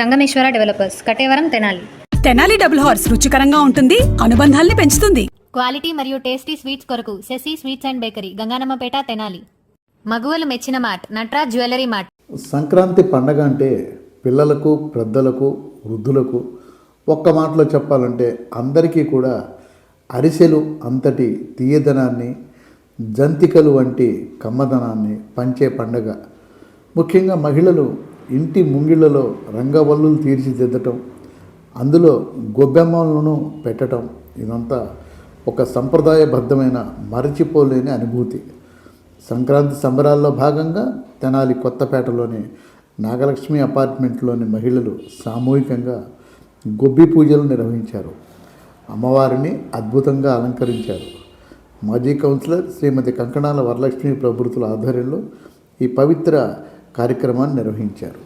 Sangameshwara developers, Katevaram, Tenali. Tenali double horse రుచికరంగా ఉంటుంది, అనుబంధాల్ని పెంచుతుంది. క్వాలిటీ మరియు టేస్టీ స్వీట్స్ కొరకు Sasi sweets and bakery, Ganganammapeta, Tenali. మగువలు మెచ్చిన mart, Natraj jewellery mart. Sankranti పండగ అంటే పిల్లలకు, పెద్దలకు, వృద్ధులకు ఒక్క మాటలో చెప్పాలంటే అందరికీ కూడా అరిసెలు అంతటి తీయదనాన్ని, జంతికలు వంటి కమ్మదనాన్ని పంచే పండగ. ముఖ్యంగా మహిళలు ఇంటి ముంగిళ్లలో రంగవల్లులు తీర్చిదిద్దటం, అందులో గొబ్బెమ్మలను పెట్టడం, ఇదంతా ఒక సంప్రదాయబద్ధమైన మరచిపోలేని అనుభూతి. సంక్రాంతి సంబరాల్లో భాగంగా తెనాలి కొత్తపేటలోని నాగలక్ష్మి అపార్ట్మెంట్లోని మహిళలు సామూహికంగా గొబ్బి పూజలు నిర్వహించారు. అమ్మవారిని అద్భుతంగా అలంకరించారు. మాజీ కౌన్సిలర్ శ్రీమతి కంకణాల వరలక్ష్మి ప్రభుత్వ ఆధ్వర్యంలో ఈ పవిత్ర కార్యక్రమాన్ని నిర్వహించారు.